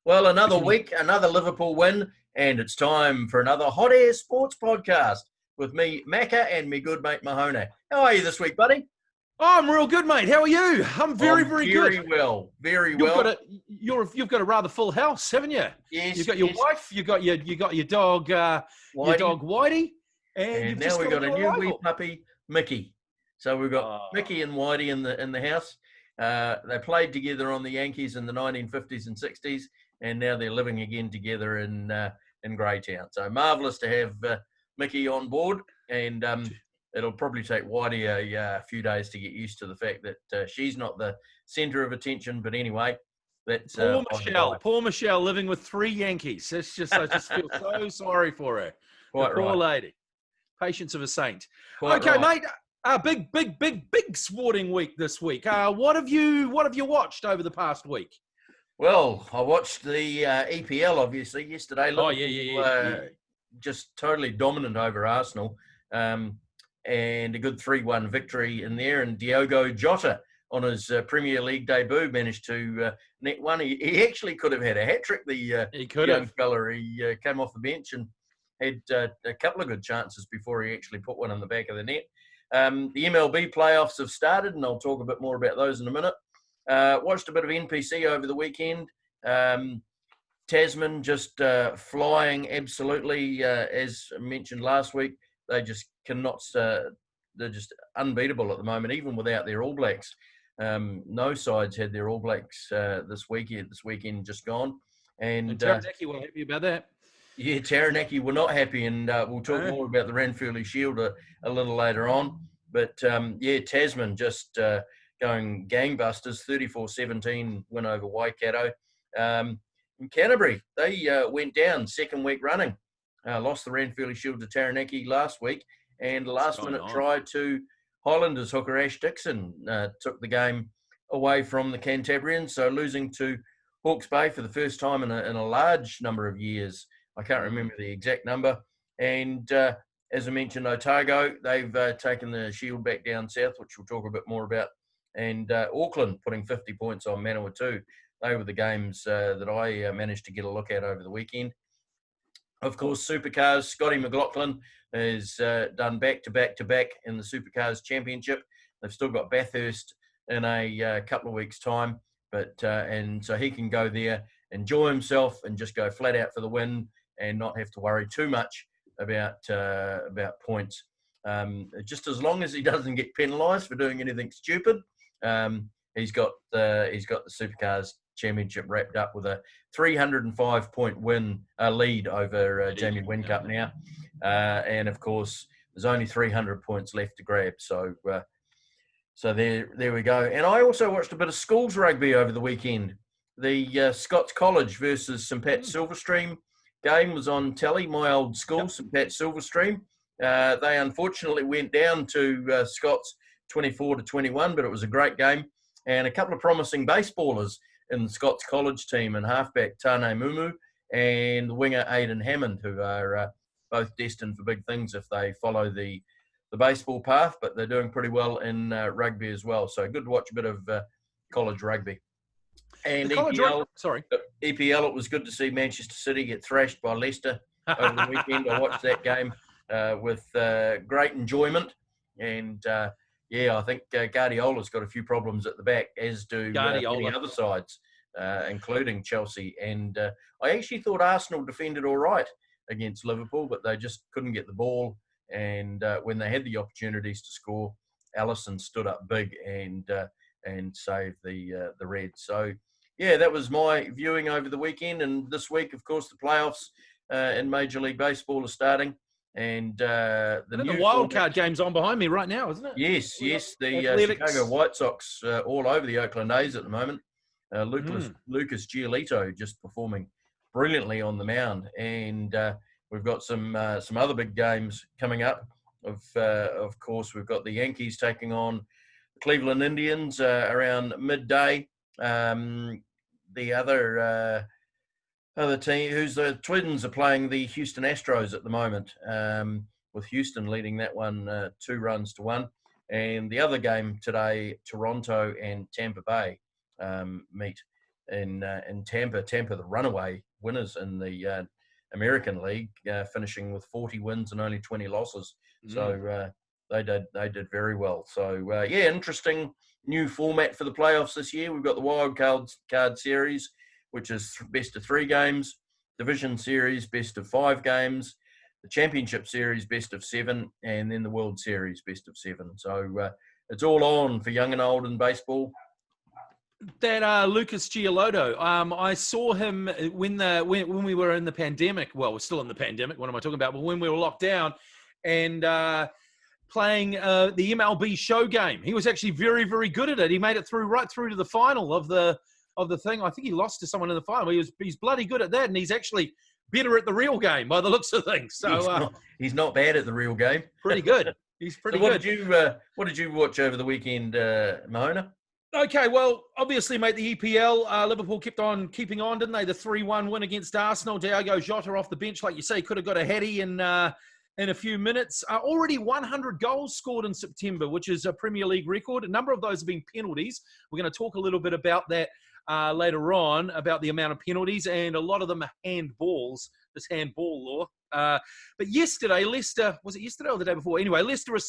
Well, another week, another Liverpool win, and it's time for another Hot Air Sports podcast with me, Macca, and me good mate, Mahon. How are you this week, buddy? Oh, I'm real good, mate. How are you? I'm very good. Very well. You've got a rather full house, haven't you? Yes. You've got your wife. You got your dog, Whitey, and you've now just we've got a new arrival. wee puppy, Mickey. So we've got Mickey and Whitey in the house. They played together on the Yankees in the 1950s and 60s, and now they're living again together in Greytown. So marvellous to have Mickey on board, and it'll probably take Whitey a few days to get used to the fact that she's not the centre of attention. But anyway, that's Poor Michelle living with 3 Yankees. I just feel so sorry for her. Poor lady. Patience of a saint. Mate. Big sporting week this week. What have you watched over the past week? Well, I watched the EPL obviously yesterday. Liverpool, just totally dominant over Arsenal. And a good 3-1 victory in there. And Diogo Jota, on his Premier League debut, managed to net one. He actually could have had a hat-trick, the young fella. He came off the bench and had a couple of good chances before he actually put one in the back of the net. The MLB playoffs have started, and I'll talk a bit more about those in a minute. Watched a bit of NPC over the weekend. Tasman just flying absolutely, as mentioned last week. They just cannot. They're just unbeatable at the moment, even without their All Blacks. No sides had their All Blacks this weekend just gone. And Taranaki were happy about that. Yeah, Taranaki were not happy, and we'll talk more about the Ranfurly Shield a little later on. But Tasman just going gangbusters, 34-17 win over Waikato. In Canterbury, they went down second week running. Lost the Ranfurly Shield to Taranaki last week, and last-minute try to Highlanders hooker Ash Dixon took the game away from the Cantabrians, so losing to Hawke's Bay for the first time in a large number of years. I can't remember the exact number. And as I mentioned, Otago, they've taken the Shield back down south, which we'll talk a bit more about. And Auckland putting 50 points on Manawatu. They were the games that I managed to get a look at over the weekend. Of course, Supercars, Scotty McLaughlin has done back-to-back in the Supercars Championship. They've still got Bathurst in a couple of weeks' time. And so he can go there, enjoy himself, and just go flat out for the win and not have to worry too much about points. Just as long as he doesn't get penalised for doing anything stupid, he's got the Supercars Championship wrapped up with a 305-point lead over Jamie Whincup now, and of course there's only 300 points left to grab. So there we go. And I also watched a bit of schools rugby over the weekend. The Scots College versus St Pat's Silverstream game was on telly. My old school, St Pat's Silverstream. They unfortunately went down to Scots 24-21, but it was a great game. And a couple of promising baseballers in the Scots College team, and halfback Tane Mumu and the winger Aidan Hammond, who are both destined for big things if they follow the baseball path, but they're doing pretty well in rugby as well. So good to watch a bit of college rugby. And EPL, it was good to see Manchester City get thrashed by Leicester over the weekend. I watched that game with great enjoyment. And, I think Guardiola's got a few problems at the back, as do many other sides, including Chelsea. And I actually thought Arsenal defended all right against Liverpool, but they just couldn't get the ball. And when they had the opportunities to score, Alisson stood up big and saved the Reds. So, that was my viewing over the weekend. And this week, of course, the playoffs in Major League Baseball are starting. And the wild card game's on behind me right now, isn't it? Yes. The Chicago White Sox all over the Oakland A's at the moment. Lucas Giolito just performing brilliantly on the mound. And we've got some other big games coming up. Of course, we've got the Yankees taking on the Cleveland Indians around midday. The other team, who's the Twins, are playing the Houston Astros at the moment, with Houston leading that one 2-1. And the other game today, Toronto and Tampa Bay meet. in Tampa. Tampa, the runaway winners in the American League, finishing with 40 wins and only 20 losses. So they did very well. So interesting new format for the playoffs this year. We've got the wild card series, which is best of 3 games, division series best of 5 games, the championship series best of 7, and then the World Series best of 7. So it's all on for young and old in baseball. That Lucas Giolotto, I saw him when we were in the pandemic. Well, we're still in the pandemic. What am I talking about? But when we were locked down and playing the MLB show game, he was actually very, very good at it. He made it right through to the final of the thing. I think he lost to someone in the final. He's bloody good at that, and he's actually better at the real game by the looks of things. So he's not bad at the real game. Pretty good. He's pretty good. What did you watch over the weekend, Mahona? Okay, well, obviously, mate, the EPL, Liverpool kept on keeping on, didn't they? The 3-1 win against Arsenal. Diogo Jota off the bench, like you say, could have got a heady in a few minutes. Already 100 goals scored in September, which is a Premier League record. A number of those have been penalties. We're going to talk a little bit about that later on, about the amount of penalties, and a lot of them are handballs, this handball law. But yesterday, Leicester, was it yesterday or the day before? Anyway, Leicester has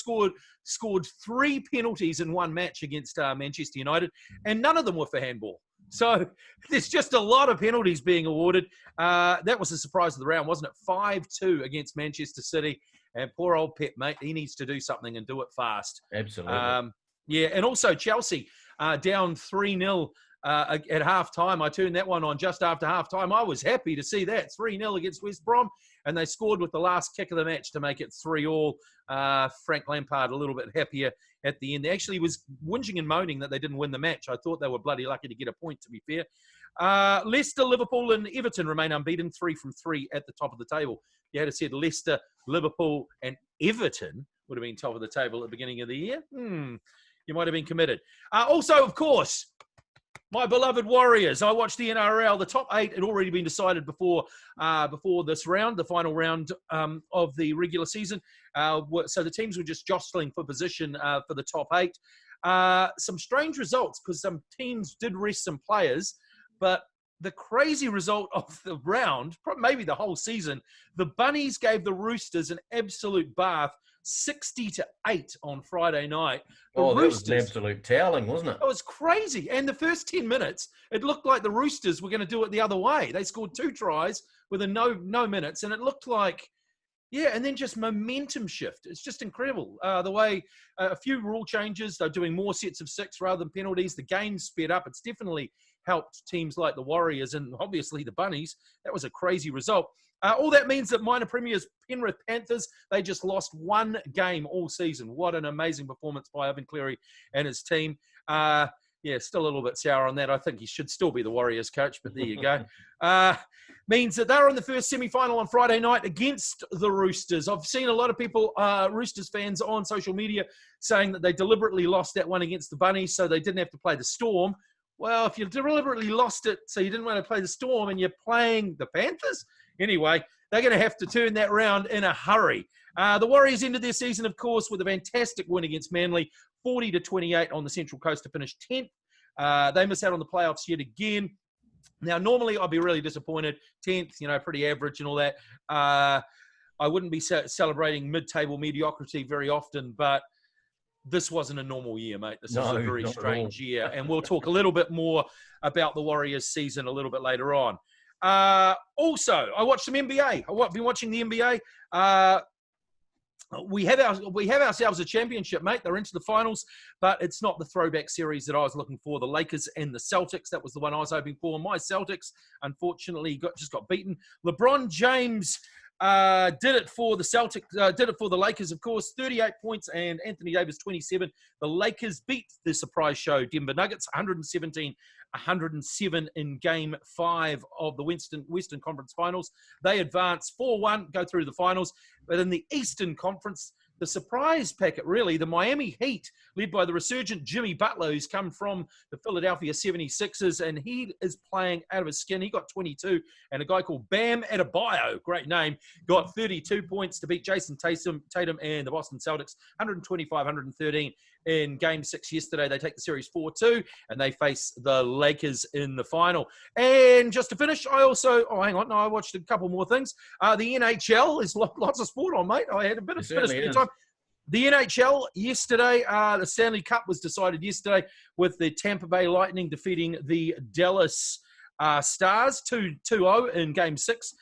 scored 3 penalties in one match against Manchester United, and none of them were for handball. So there's just a lot of penalties being awarded. That was the surprise of the round, wasn't it? 5-2 against Manchester City. And poor old Pep, mate, he needs to do something and do it fast. Absolutely. And also Chelsea down 3-0 at half-time. I turned that one on just after half-time. I was happy to see that. 3-0 against West Brom. And they scored with the last kick of the match to make it 3-3. Frank Lampard a little bit happier at the end. They actually was whinging and moaning that they didn't win the match. I thought they were bloody lucky to get a point, to be fair. Leicester, Liverpool, and Everton remain unbeaten, 3 from 3 at the top of the table. You had to said Leicester, Liverpool, and Everton would have been top of the table at the beginning of the year. You might have been committed. Also, of course, my beloved Warriors. I watched the NRL. The top 8 had already been decided before this round, the final round of the regular season. So the teams were just jostling for position for the top 8. Some strange results because some teams did rest some players, but the crazy result of the round, maybe the whole season, the Bunnies gave the Roosters an absolute bath, 60-8 on Friday night. That was an absolute toweling, wasn't it? It was crazy. And the first 10 minutes, it looked like the Roosters were going to do it the other way. They scored 2 tries within no minutes, and it looked like, and then just momentum shift. It's just incredible. The way a few rule changes, they're doing more sets of 6 rather than penalties. The game sped up. It's definitely helped teams like the Warriors and obviously the Bunnies. That was a crazy result. All that means that minor premiers Penrith Panthers, they just lost 1 game all season. What an amazing performance by Ivan Cleary and his team. Still a little bit sour on that. I think he should still be the Warriors coach, but there you go. Means that they're in the first semi-final on Friday night against the Roosters. I've seen a lot of people, Roosters fans on social media, saying that they deliberately lost that one against the Bunnies so they didn't have to play the Storm. Well, if you deliberately lost it so you didn't want to play the Storm and you're playing the Panthers, anyway, they're going to have to turn that round in a hurry. The Warriors ended their season, of course, with a fantastic win against Manly, 40-28 on the Central Coast to finish 10th. They miss out on the playoffs yet again. Now, normally I'd be really disappointed. 10th, pretty average and all that. I wouldn't be celebrating mid-table mediocrity very often, but this wasn't a normal year, mate. This is a very strange year. And we'll talk a little bit more about the Warriors season a little bit later on. Also, I watched some NBA. I've been watching the NBA. We have ourselves a championship, mate. They're into the finals, but it's not the throwback series that I was looking for. The Lakers and the Celtics. That was the one I was hoping for. My Celtics, unfortunately, just got beaten. LeBron James did it for the Celtics. Did it for the Lakers, of course. 38 points and Anthony Davis 27. The Lakers beat the surprise show Denver Nuggets 117-107 in Game 5 of the Western Conference Finals. They advance 4-1, go through the finals. But in the Eastern Conference, the surprise packet, really, the Miami Heat, led by the resurgent Jimmy Butler, who's come from the Philadelphia 76ers, and he is playing out of his skin. He got 22, and a guy called Bam Adebayo, great name, got 32 points to beat Jason Tatum and the Boston Celtics, 125-113. in Game 6 yesterday. They take the series 4-2, and they face the Lakers in the final. And just to finish, I watched a couple more things. The NHL is lots of sport on, mate. I had a bit of spare time. The NHL yesterday, the Stanley Cup was decided yesterday with the Tampa Bay Lightning defeating the Dallas Stars 2-0 in Game 6.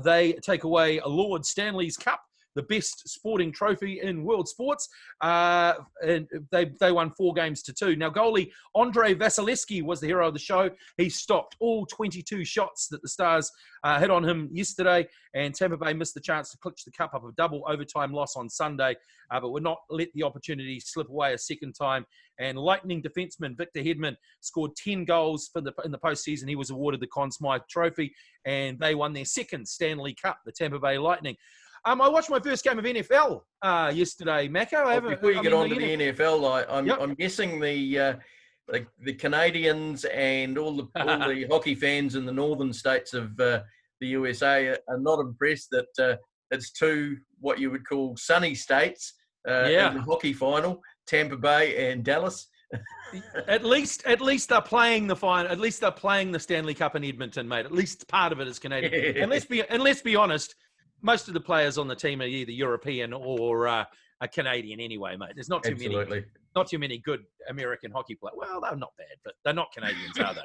They take away Lord Stanley's Cup, the best sporting trophy in world sports, and they won 4-2. Now, goalie Andrei Vasilevsky was the hero of the show. He stopped all 22 shots that the Stars hit on him yesterday, and Tampa Bay missed the chance to clinch the cup up a double overtime loss on Sunday, but would not let the opportunity slip away a second time. And Lightning defenseman Victor Hedman scored 10 goals in the postseason. He was awarded the Conn Smythe Trophy, and they won their second Stanley Cup, the Tampa Bay Lightning. I watched my first game of NFL yesterday, Mako. Before you get on to the NFL, I'm guessing the Canadians and all the hockey fans in the northern states of the USA are not impressed that it's two what you would call sunny states in the hockey final, Tampa Bay and Dallas. At least they're playing the final. At least they're playing the Stanley Cup in Edmonton, mate. At least part of it is Canadian. And let's be honest. Most of the players on the team are either European or are Canadian anyway, mate. There's not too many good American hockey players. Well, they're not bad, but they're not Canadians, are they?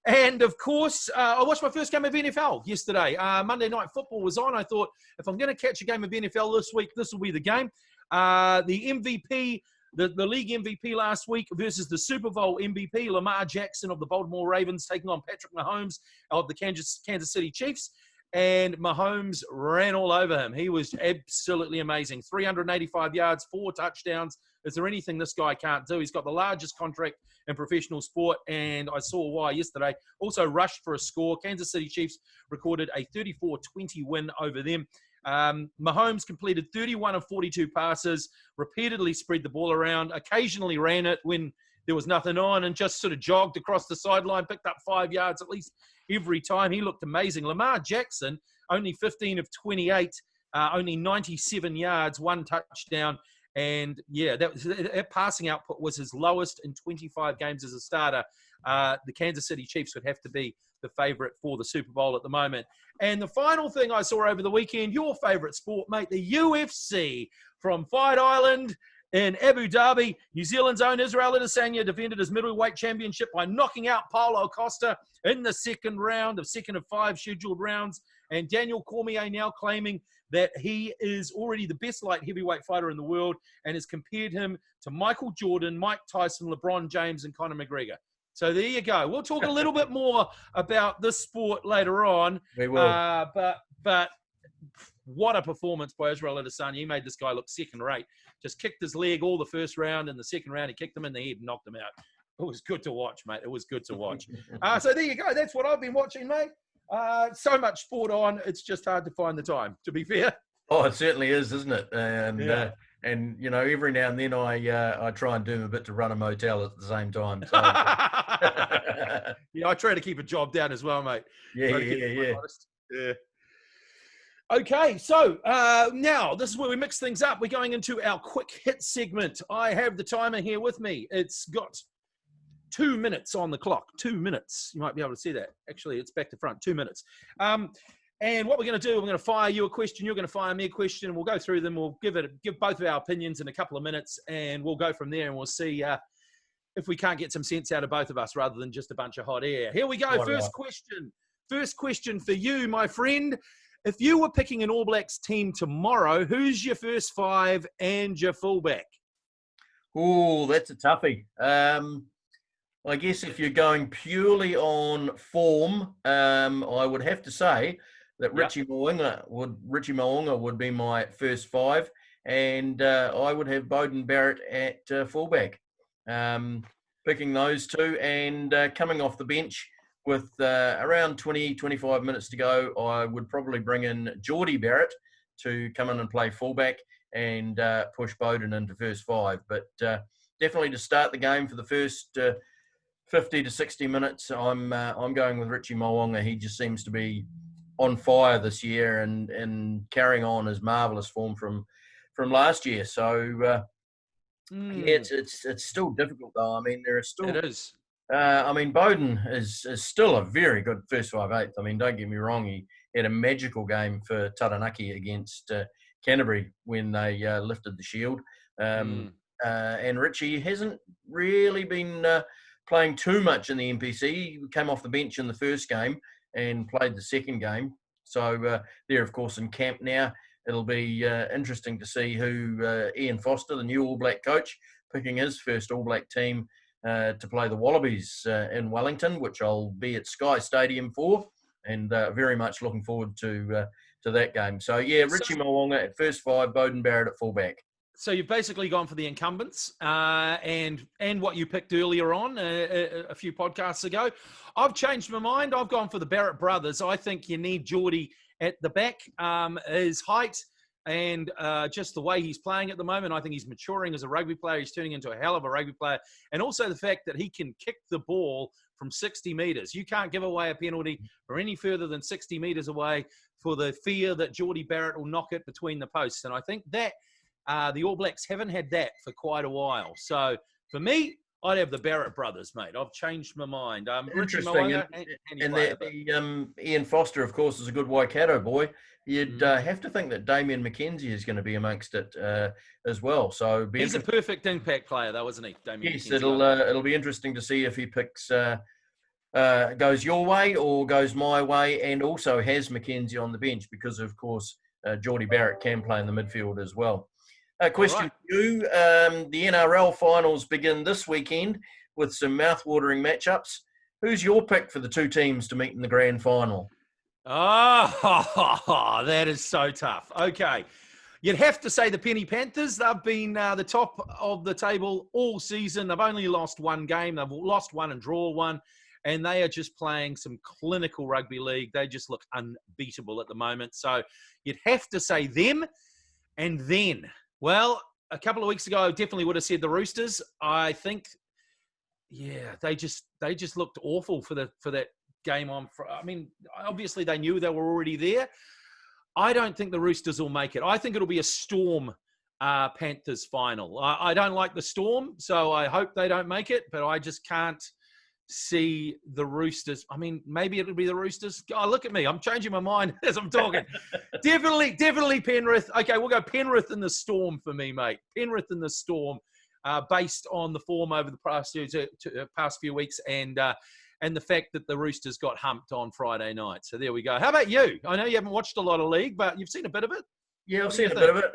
And of course, I watched my first game of NFL yesterday. Monday Night Football was on. I thought, if I'm going to catch a game of NFL this week, this will be the game. The MVP, the league MVP last week versus the Super Bowl MVP, Lamar Jackson of the Baltimore Ravens, taking on Patrick Mahomes of the Kansas City Chiefs. And Mahomes ran all over him. He was absolutely amazing. 385 yards, 4 touchdowns. Is there anything this guy can't do? He's got the largest contract in professional sport, and I saw why yesterday. Also rushed for a score. Kansas City Chiefs recorded a 34-20 win over them. Mahomes completed 31 of 42 passes, repeatedly spread the ball around, occasionally ran it when there was nothing on, and just sort of jogged across the sideline, picked up 5 yards at least every time. He looked amazing. Lamar Jackson, only 15 of 28, only 97 yards, 1 touchdown. And yeah, that passing output was his lowest in 25 games as a starter. The Kansas City Chiefs would have to be the favorite for the Super Bowl at the moment. And the final thing I saw over the weekend, your favorite sport, mate, the UFC from Fight Island in Abu Dhabi. New Zealand's own Israel Adesanya defended his middleweight championship by knocking out Paulo Costa in the second of 5 scheduled rounds. And Daniel Cormier now claiming that he is already the best light heavyweight fighter in the world and has compared him to Michael Jordan, Mike Tyson, LeBron James, and Conor McGregor. So there you go. We'll talk a little bit more about this sport later on. We will. But what a performance by Israel Adesanya. He made this guy look second rate. Just kicked his leg all the first round. In the second round, he kicked him in the head and knocked him out. It was good to watch, mate. It was good to watch. So there you go. That's what I've been watching, mate. So much sport on. It's just hard to find the time, to be fair. Oh, it certainly is, isn't it? And you know, every now and then I try and do a bit to run a motel at the same time. So. Yeah, I try to keep a job down as well, mate. Yeah. Okay, so now this is where we mix things up. We're going into our quick hit segment. I have the timer here with me. It's got 2 minutes on the clock. 2 minutes. You might be able to see that. Actually, it's back to front. 2 minutes. And what we're going to do, we're going to fire you a question. You're going to fire me a question. We'll go through them. We'll give both of our opinions in a couple of minutes, and we'll go from there, and we'll see if we can't get some sense out of both of us rather than just a bunch of hot air. Here we go. First question for you, my friend. If you were picking an All Blacks team tomorrow, who's your first 5 and your fullback? Oh, that's a toughie. I guess if you're going purely on form, I would have to say that Richie Mo'unga would be my first 5, and I would have Beauden Barrett at fullback. Picking those two, and coming off the bench with around 20-25 minutes to go, I would probably bring in Geordie Barrett to come in and play fullback and push Beauden into first 5. But definitely to start the game for the first 50 to 60 minutes, I'm going with Richie Mo'unga. He just seems to be on fire this year and carrying on his marvellous form from last year. So Yeah, it's still difficult though. I mean, there are still. It is. I mean, Bowden is still a very good first 5/8. I mean, don't get me wrong. He had a magical game for Taranaki against Canterbury when they lifted the Shield. And Richie hasn't really been playing too much in the NPC. He came off the bench in the first game and played the second game. So they're, of course, in camp now. It'll be interesting to see who Ian Foster, the new All Black coach, picking his first All Black team to play the Wallabies in Wellington, which I'll be at Sky Stadium for, and very much looking forward to that game. So, yeah, Richie Mo'unga at first 5, Bowden Barrett at fullback. So you've basically gone for the incumbents and what you picked earlier on a few podcasts ago. I've changed my mind. I've gone for the Barrett brothers. I think you need Geordie at the back. His height and just the way he's playing at the moment, I think he's maturing as a rugby player. He's turning into a hell of a rugby player. And also the fact that he can kick the ball from 60 metres. You can't give away a penalty or any further than 60 metres away for the fear that Geordie Barrett will knock it between the posts. And I think that the All Blacks haven't had that for quite a while. So for me, I'd have the Barrett brothers, mate. I've changed my mind. Interesting. Ian Foster, of course, is a good Waikato boy. You'd have to think that Damien McKenzie is going to be amongst it as well. So he's a perfect impact player, though, isn't he? Damien yes, McKenzie. It'll be interesting to see if he picks goes your way or goes my way, and also has McKenzie on the bench because, of course, Geordie Barrett can play in the midfield as well. Question for you. The NRL finals begin this weekend with some mouth-watering matchups. Who's your pick for the two teams to meet in the grand final? Oh, that is so tough. Okay. You'd have to say the Penny Panthers. They've been the top of the table all season. They've only lost one game. They've lost one and draw one. And they are just playing some clinical rugby league. They just look unbeatable at the moment. So you'd have to say them. And then, well, a couple of weeks ago, I definitely would have said the Roosters. I think, yeah, they just looked awful for that game on. I mean, obviously they knew they were already there. I don't think the Roosters will make it. I think it'll be a Storm Panthers final. I don't like the Storm, so I hope they don't make it, but I just can't see the Roosters. I mean, maybe it'll be the Roosters. Oh, look at me. I'm changing my mind as I'm talking. Definitely Penrith. Okay, we'll go Penrith and the Storm for me, mate. Penrith and the Storm, based on the form over the past few weeks and the fact that the Roosters got humped on Friday night. So there we go. How about you? I know you haven't watched a lot of league, but you've seen a bit of it. Yeah, I've seen a bit of it.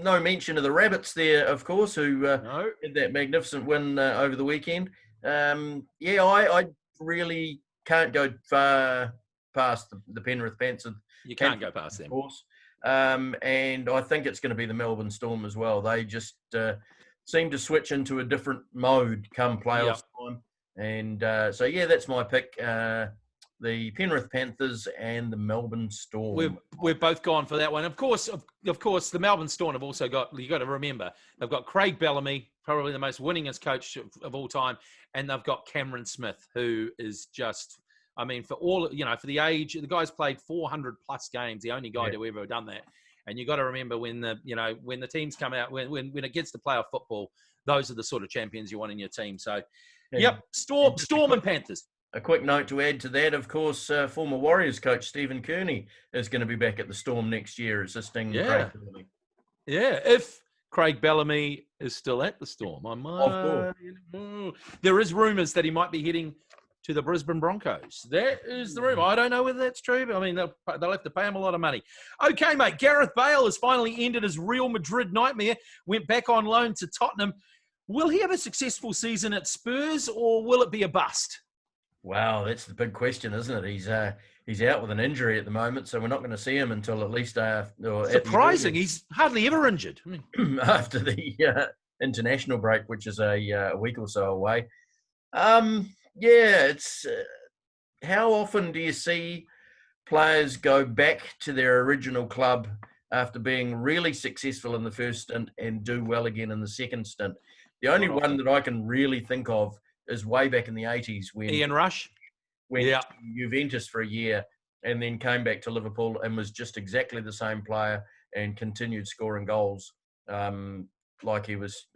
No mention of the Rabbits there, of course, who had that magnificent win over the weekend. I really can't go far past the Penrith Panthers. You can't go past them. Of course. And I think it's going to be the Melbourne Storm as well. They just seem to switch into a different mode come playoffs time. And that's my pick. The Penrith Panthers and the Melbourne Storm. We've both gone for that one. Of course, the Melbourne Storm have also got, you've got to remember, they've got Craig Bellamy, probably the most winningest coach of all time, and they've got Cameron Smith, who is just, I mean, for the age, the guy's played 400 plus games, the only guy to ever have done that. And you've got to remember when the teams come out, when it gets to playoff football, those are the sort of champions you want in your team. So, Storm and Panthers. A quick note to add to that, of course, former Warriors coach Stephen Kearney is going to be back at the Storm next year assisting Craig Bellamy. Yeah, if Craig Bellamy is still at the Storm. There is rumours that he might be heading to the Brisbane Broncos. That is the rumour. I don't know whether that's true, but I mean, they'll have to pay him a lot of money. Okay, mate, Gareth Bale has finally ended his Real Madrid nightmare, went back on loan to Tottenham. Will he have a successful season at Spurs, or will it be a bust? Wow, that's the big question, isn't it? He's out with an injury at the moment, so we're not going to see him until at least surprising. He's hardly ever injured. After the international break, which is a week or so away. It's how often do you see players go back to their original club after being really successful in the first stint and do well again in the second stint? The only one that I can really think of is way back in the 80s when Ian Rush went to Juventus for a year and then came back to Liverpool and was just exactly the same player and continued scoring goals like he was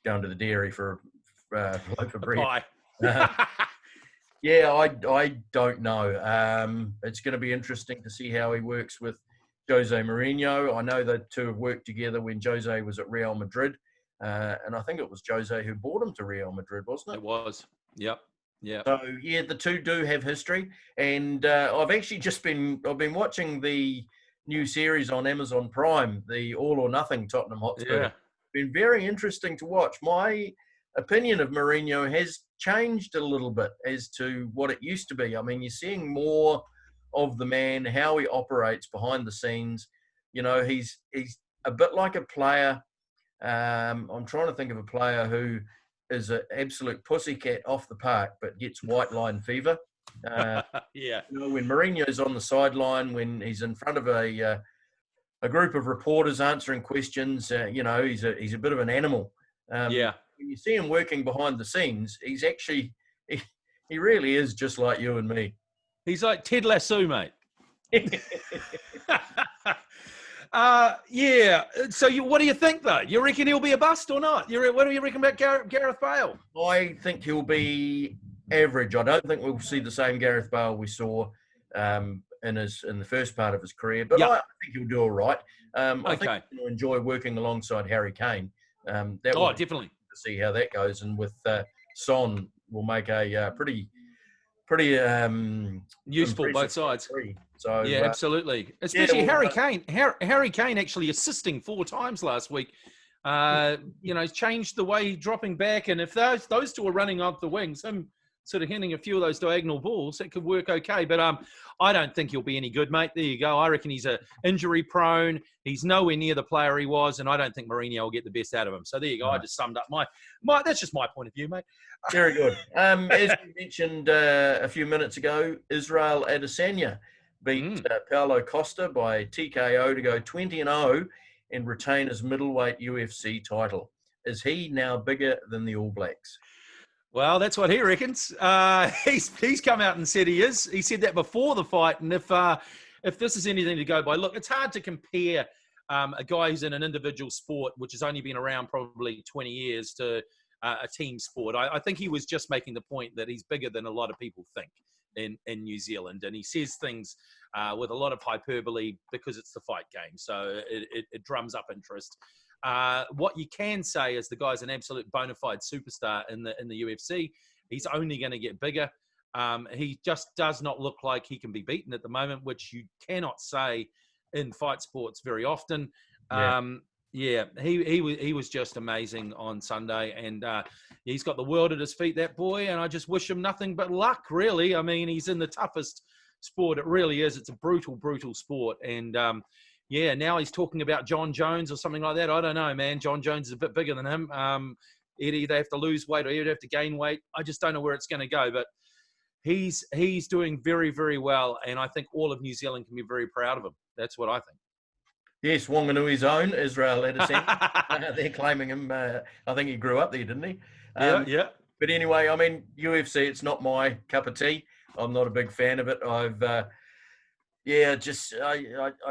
going to the dairy for a loaf of bread. Pie. Yeah, I don't know. It's going to be interesting to see how he works with Jose Mourinho. I know the two have worked together when Jose was at Real Madrid, and I think it was Jose who brought him to Real Madrid, wasn't it? It was. Yep. Yeah. So yeah, the two do have history, and I've actually I've been watching the new series on Amazon Prime, the All or Nothing Tottenham Hotspur. Yeah. Been very interesting to watch. My opinion of Mourinho has changed a little bit as to what it used to be. I mean, you're seeing more of the man, how he operates behind the scenes. You know, he's a bit like a player. I'm trying to think of a player who is an absolute pussycat off the park, but gets white line fever. Yeah. You know, when Mourinho's on the sideline, when he's in front of a group of reporters answering questions, you know, he's a bit of an animal. Yeah. When you see him working behind the scenes, he's actually he really is just like you and me. He's like Ted Lasso, mate. Yeah. So what do you think, though? You reckon he'll be a bust or not? What do you reckon about Gareth Bale? I think he'll be average. I don't think we'll see the same Gareth Bale we saw in the first part of his career, but I think he'll do all right. I think he'll enjoy working alongside Harry Kane. Definitely. To see how that goes, and with Son, will make a pretty useful both sides. So yeah, absolutely. Especially Harry Kane. Harry Kane actually assisting 4 times last week. You know, changed the way dropping back, and if those two are running up the wings, him sort of hitting a few of those diagonal balls, that could work okay. But I don't think he'll be any good, mate. There you go. I reckon he's injury prone. He's nowhere near the player he was, and I don't think Mourinho will get the best out of him. So there you go. I just summed up my that's just my point of view, mate. Very good. As you mentioned a few minutes ago, Israel Adesanya beat Paulo Costa by TKO to go 20-0 and retain his middleweight UFC title. Is he now bigger than the All Blacks? Well, that's what he reckons. He's come out and said he is. He said that before the fight. And if this is anything to go by, look, it's hard to compare a guy who's in an individual sport, which has only been around probably 20 years, to a team sport. I think he was just making the point that he's bigger than a lot of people think in New Zealand. And he says things with a lot of hyperbole because it's the fight game. So it drums up interest. What you can say is the guy's an absolute bona fide superstar in the UFC. He's only going to get bigger. He just does not look like he can be beaten at the moment, which you cannot say in fight sports very often. He was just amazing on Sunday, and he's got the world at his feet, that boy, and I just wish him nothing but luck, really. I mean, he's in the toughest sport. It really is. It's a brutal, brutal sport, and now he's talking about John Jones or something like that. I don't know, man. John Jones is a bit bigger than him. He'd either have to lose weight or he'd have to gain weight. I just don't know where it's going to go, but he's doing very, very well, and I think all of New Zealand can be very proud of him. That's what I think. Yes, Wanganui's own, Israel Adesanya. They're claiming him. I think he grew up there, didn't he? Yeah. But anyway, I mean, UFC, it's not my cup of tea. I'm not a big fan of it. I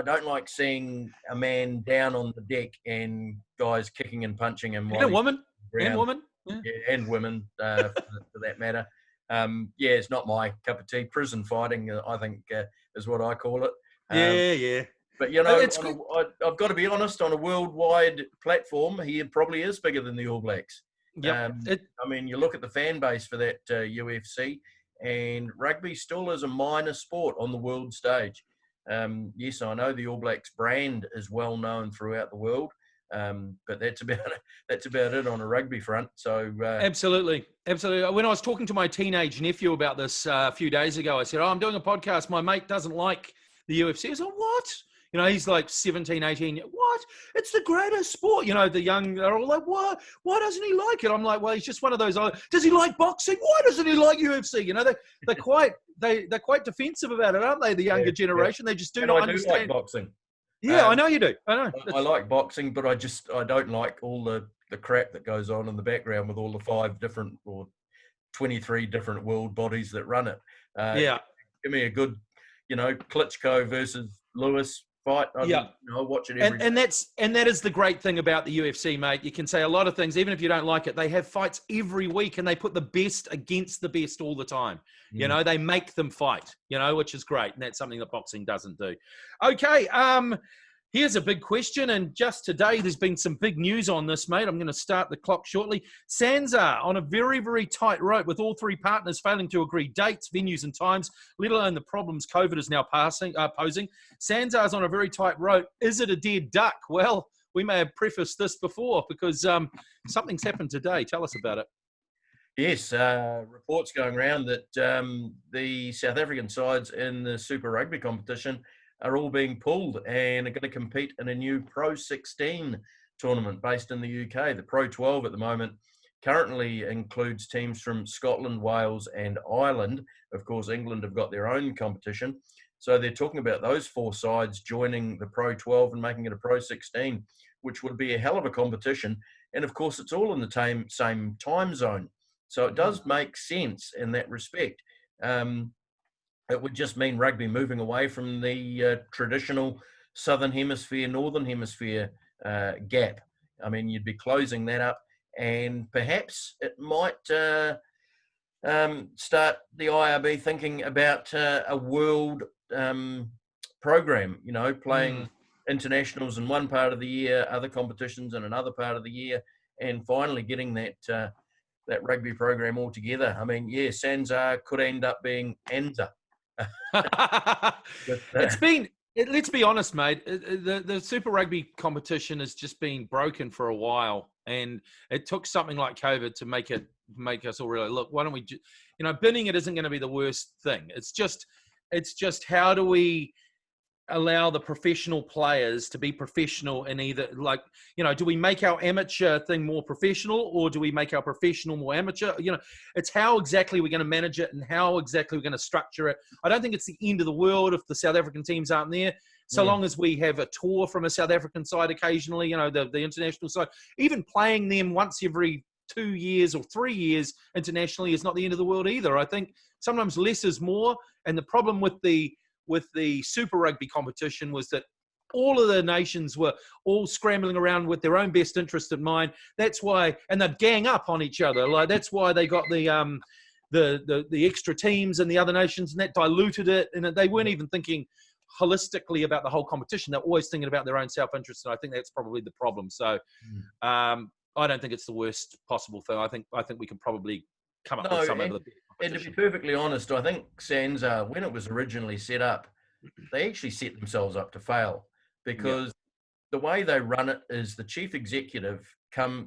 don't like seeing a man down on the deck and guys kicking and punching him. And women. Yeah, and women, for that matter. It's not my cup of tea. Prison fighting, I think, is what I call it. Yeah. But, you know, I've got to be honest, on a worldwide platform, he probably is bigger than the All Blacks. Yep. I mean, you look at the fan base for that UFC, and rugby still is a minor sport on the world stage. Yes, I know the All Blacks brand is well known throughout the world, but that's about it on a rugby front. So Absolutely. When I was talking to my teenage nephew about this a few days ago, I said, I'm doing a podcast. My mate doesn't like the UFC. I said, what? You know, he's like 17, 18. What? It's the greatest sport. You know, the young are all like, what? Why doesn't he like it? I'm like, well, he's just one of those. Does he like boxing? Why doesn't he like UFC? You know, they're quite defensive about it, aren't they? The younger generation, they just do not understand. I do like boxing. Yeah, I know you do. I know. I like boxing, but I don't like all the crap that goes on in the background with all the 5 different or 23 different world bodies that run it. Give me a good, you know, Klitschko versus Lewis. fight. I watch it every day. And that is the great thing about the UFC, mate. You can say a lot of things, even if you don't like it. They have fights every week, and they put the best against the best all the time. You know, they make them fight. You know, which is great, and that's something that boxing doesn't do. Okay, here's a big question, and just today there's been some big news on this, mate. I'm going to start the clock shortly. Sanzar on a very, very tight rope with all three partners failing to agree dates, venues and times, let alone the problems COVID is now posing. Sanzar's on a very tight rope. Is it a dead duck? Well, we may have prefaced this before because something's happened today. Tell us about it. Yes, reports going around that the South African sides in the Super Rugby competition are all being pulled and are going to compete in a new Pro 16 tournament based in the UK. The Pro 12 at the moment currently includes teams from Scotland, Wales and Ireland. Of course, England have got their own competition. So they're talking about those four sides joining the Pro 12 and making it a Pro 16, which would be a hell of a competition. And of course, it's all in the same time zone. So it does make sense in that respect. It would just mean rugby moving away from the traditional Southern Hemisphere, Northern Hemisphere gap. I mean, you'd be closing that up, and perhaps it might start the IRB thinking about a world program, you know, playing internationals in one part of the year, other competitions in another part of the year, and finally getting that rugby program all together. I mean, yeah, Sanzar could end up being Anza. It's been, let's be honest, mate, the Super Rugby competition has just been broken for a while, and it took something like COVID to make us all really look, why don't we binning it isn't going to be the worst thing. It's just how do we allow the professional players to be professional in either, like, you know, do we make our amateur thing more professional, or do we make our professional more amateur? You know, it's how exactly we're going to manage it and how exactly we're going to structure it. I don't think it's the end of the world if the South African teams aren't there, so long as we have a tour from a South African side occasionally, you know, the international side. Even playing them once every 2 years or 3 years internationally is not the end of the world either. I think sometimes less is more, and the problem with the Super Rugby competition was that all of the nations were all scrambling around with their own best interest in mind. That's why, and they'd gang up on each other. Like, that's why they got the extra teams and the other nations, and that diluted it. And they weren't even thinking holistically about the whole competition. They're always thinking about their own self-interest, and I think that's probably the problem. So I don't think it's the worst possible thing. I think we can probably come up with some other. And to be perfectly honest, I think Sanzar, when it was originally set up, they actually set themselves up to fail, because the way they run it is the chief executive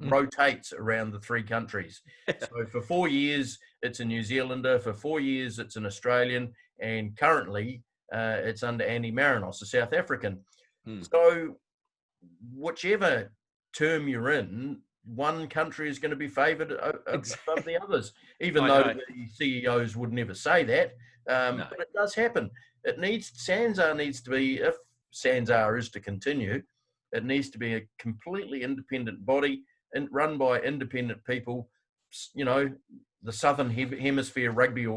rotates around the three countries. So for 4 years, it's a New Zealander. For 4 years, it's an Australian. And currently, it's under Andy Marinos, a South African. So whichever term you're in, one country is going to be favoured above the others, even though the CEOs would never say that. But it does happen. Sanzar needs to be, if Sanzar is to continue, it needs to be a completely independent body and run by independent people, you know, the Southern Hemisphere Rugby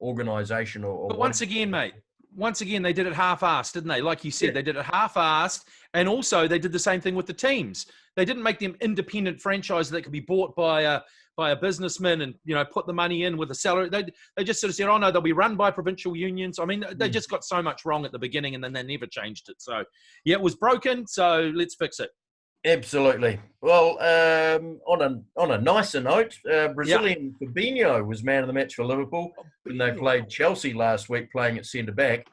Organisation. But once again, mate, they did it half-assed, didn't they? Like you said, they did it half-assed, and also they did the same thing with the teams. They didn't make them independent franchises that could be bought by a businessman and, you know, put the money in with a salary. They just sort of said, oh, no, they'll be run by provincial unions. I mean, they just got so much wrong at the beginning, and then they never changed it. So, yeah, it was broken, so let's fix it. Absolutely. Well, on a nicer note, Brazilian Fabinho was man of the match for Liverpool when they played Chelsea last week, playing at centre-back.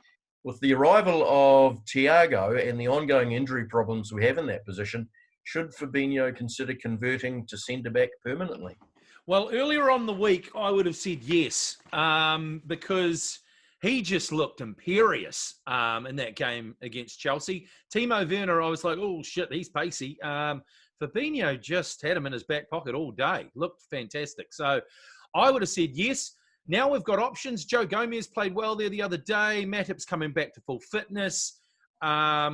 With the arrival of Thiago and the ongoing injury problems we have in that position, should Fabinho consider converting to centre-back permanently? Well, earlier on the week, I would have said yes, because he just looked imperious in that game against Chelsea. Timo Werner, I was like, oh, shit, he's pacey. Fabinho just had him in his back pocket all day. Looked fantastic. So I would have said yes. Now we've got options. Joe Gomez played well there the other day. Matip's coming back to full fitness. I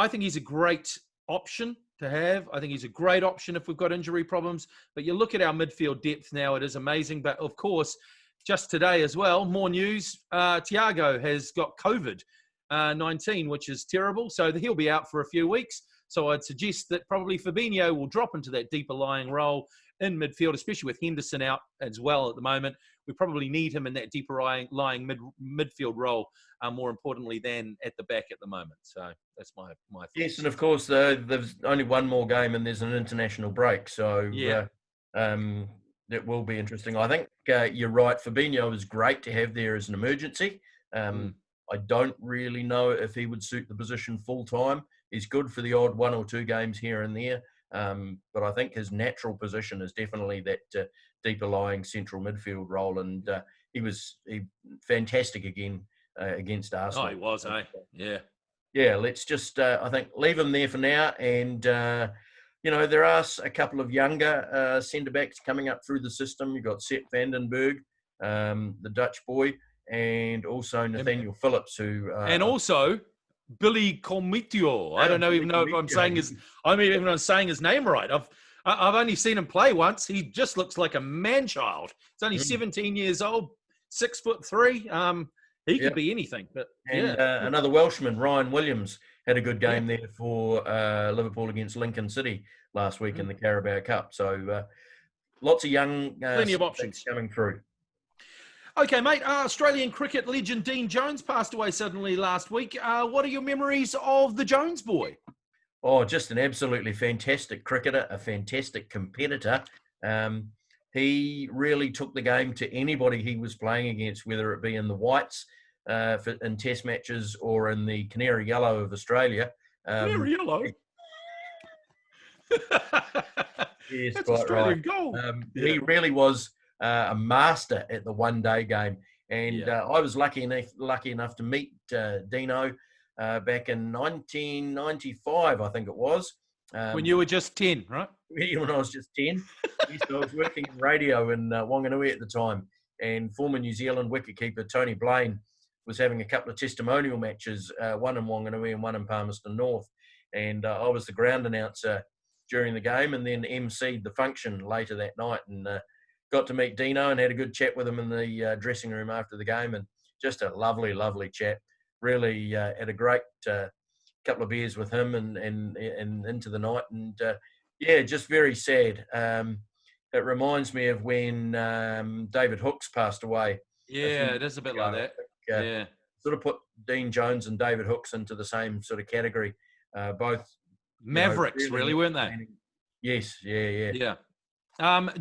think he's a great option to have. I think he's a great option if we've got injury problems. But you look at our midfield depth now, it is amazing. But, of course, just today as well, more news. Thiago has got COVID. 19, which is terrible. So he'll be out for a few weeks. So I'd suggest that probably Fabinho will drop into that deeper lying role in midfield, especially with Henderson out as well at the moment. We probably need him in that deeper lying midfield role, more importantly than at the back at the moment. So that's my thoughts. Yes, and of course, there's only one more game and there's an international break. So it will be interesting. I think you're right. Fabinho is great to have there as an emergency. I don't really know if he would suit the position full time. He's good for the odd 1 or 2 games here and there. But I think his natural position is definitely that deeper lying central midfield role. And he was fantastic again against Arsenal. Oh, he was, eh? Yeah. Yeah, let's just, I think, leave him there for now. And, there are a couple of younger centre-backs coming up through the system. You've got Sept the Dutch boy, and also Nathaniel Phillips, who... and also... Billy Comitio. I don't even know if I'm saying his name right. I've only seen him play once. He just looks like a man-child. He's only 17 years old, 6'3". He could be anything. But another Welshman, Ryan Williams, had a good game there for Liverpool against Lincoln City last week in the Carabao Cup. So lots of young plenty of options coming through. Okay, mate. Australian cricket legend Dean Jones passed away suddenly last week. What are your memories of the Jones boy? Oh, just an absolutely fantastic cricketer, a fantastic competitor. He really took the game to anybody he was playing against, whether it be in the Whites in Test matches or in the Canary Yellow of Australia. Canary Yellow? Yes, that's quite Australian right. gold. He really was a master at the one-day game. And I was lucky enough to meet Dino back in 1995, I think it was. When you were just 10, right? When I was just 10. Yes, I was working in radio in Wanganui at the time. And former New Zealand wicketkeeper Tony Blaine was having a couple of testimonial matches, one in Wanganui and one in Palmerston North. And I was the ground announcer during the game and then emceed the function later that night. And got to meet Dino and had a good chat with him in the dressing room after the game, and just a lovely, lovely chat. Really had a great couple of beers with him and into the night, and just very sad. It reminds me of when David Hooks passed away. Yeah, it is a bit like that. Sort of put Dean Jones and David Hooks into the same sort of category. Both Mavericks, really, weren't they? Yes, yeah.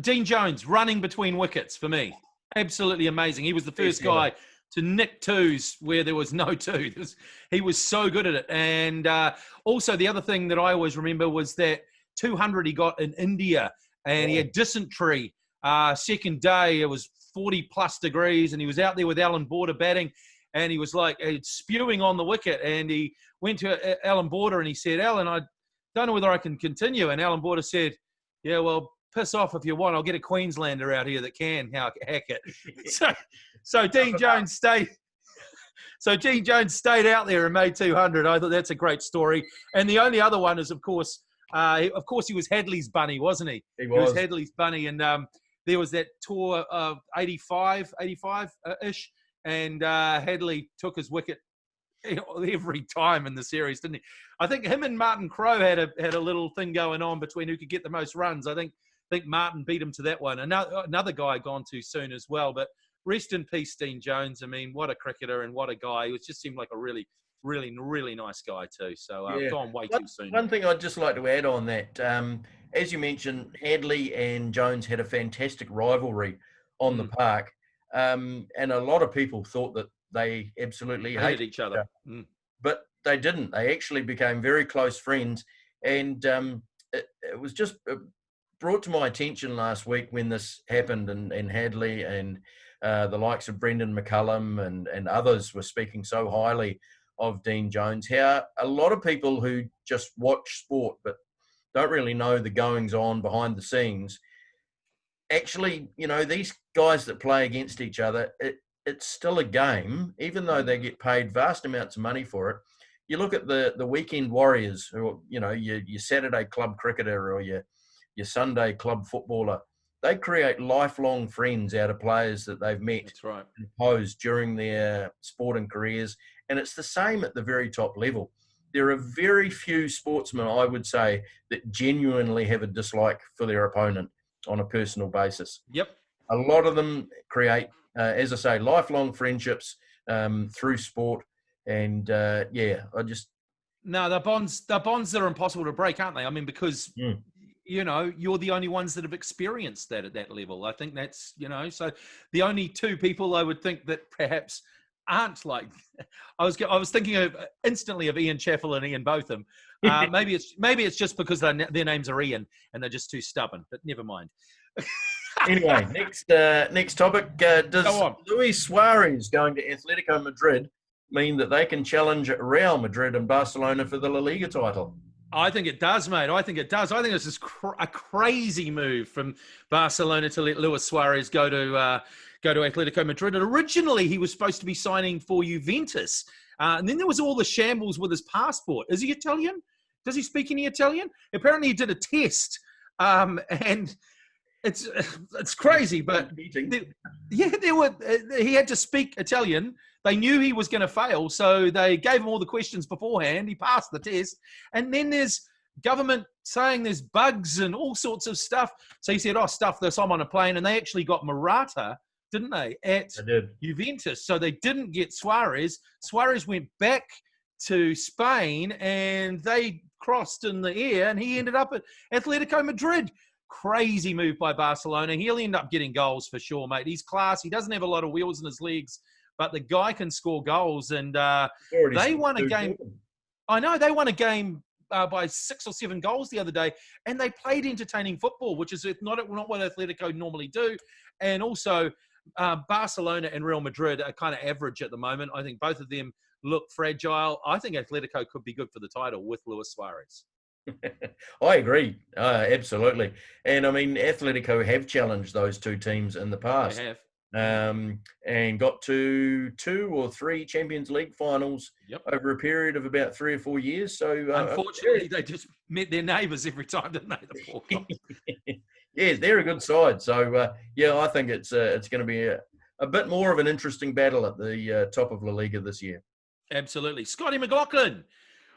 Dean Jones running between wickets for me, absolutely amazing. He was the first guy to nick twos where there was no two. He was so good at it. And also the other thing that I always remember was that 200 he got in India, and he had dysentery. Second day it was 40 plus degrees, and he was out there with Alan Border batting, and he was like spewing on the wicket. And he went to Alan Border and he said, "Alan, I don't know whether I can continue." And Alan Border said, "Yeah, well, piss off if you want. I'll get a Queenslander out here that can hack it." So Dean Jones stayed. So Dean Jones stayed out there and made 200. I thought that's a great story. And the only other one is, of course, he was Hadley's bunny, wasn't he? He was Hadley's bunny, and there was that tour of 85-ish, and Hadley took his wicket every time in the series, didn't he? I think him and Martin Crowe had a little thing going on between who could get the most runs. I think Martin beat him to that one. Another guy gone too soon as well. But rest in peace, Dean Jones. I mean, what a cricketer and what a guy. He just seemed like a really, really, really nice guy too. So gone way too soon. One thing I'd just like to add on that, as you mentioned, Hadley and Jones had a fantastic rivalry on the park. And a lot of people thought that they absolutely hated each other. But they didn't. They actually became very close friends. And it was just brought to my attention last week when this happened, and Hadley and the likes of Brendan McCullum and others were speaking so highly of Dean Jones, how a lot of people who just watch sport but don't really know the goings-on behind the scenes, actually, these guys that play against each other, it's still a game, even though they get paid vast amounts of money for it. You look at the weekend warriors, or your Saturday club cricketer or your Sunday club footballer. They create lifelong friends out of players that they've met and posed during their sporting careers And it's the same at the very top level. There are very few sportsmen, I would say, that genuinely have a dislike for their opponent on a personal basis. Yep. A lot of them create, as I say, lifelong friendships through sport. And I just... No, the bonds that are impossible to break, aren't they? I mean, because you're the only ones that have experienced that at that level. I think that's, so the only two people I would think that perhaps aren't like, I was thinking instantly of Ian Chaffel and Ian Botham. Maybe it's just because their names are Ian and they're just too stubborn, but never mind. Anyway, next topic. Does Luis Suarez going to Atletico Madrid mean that they can challenge Real Madrid and Barcelona for the La Liga title? I think it does, mate. I think it does. I think this is a crazy move from Barcelona to let Luis Suarez go to Atletico Madrid. And originally, he was supposed to be signing for Juventus. And then there was all the shambles with his passport. Is he Italian? Does he speak any Italian? Apparently, he did a test. And it's crazy. But he had to speak Italian. They knew he was going to fail, so they gave him all the questions beforehand. He passed the test. And then there's government saying there's bugs and all sorts of stuff. So he said, stuff this, I'm on a plane. And they actually got Morata, didn't they, at Juventus. So they didn't get Suarez. Suarez went back to Spain, and they crossed in the air, and he ended up at Atletico Madrid. Crazy move by Barcelona. He'll end up getting goals for sure, mate. He's class. He doesn't have a lot of wheels in his legs, but the guy can score goals, and they won a game. I know they won a game by 6 or 7 goals the other day, and they played entertaining football, which is not what Atletico normally do. And also, Barcelona and Real Madrid are kind of average at the moment. I think both of them look fragile. I think Atletico could be good for the title with Luis Suarez. I agree, absolutely. And I mean, Atletico have challenged those two teams in the past. They have. And got to 2 or 3 Champions League finals over a period of about 3 or 4 years. So unfortunately, they just met their neighbours every time, didn't they? The poor guys. Yeah, they're a good side. So I think it's going to be a bit more of an interesting battle at the top of La Liga this year. Absolutely. Scotty McLaughlin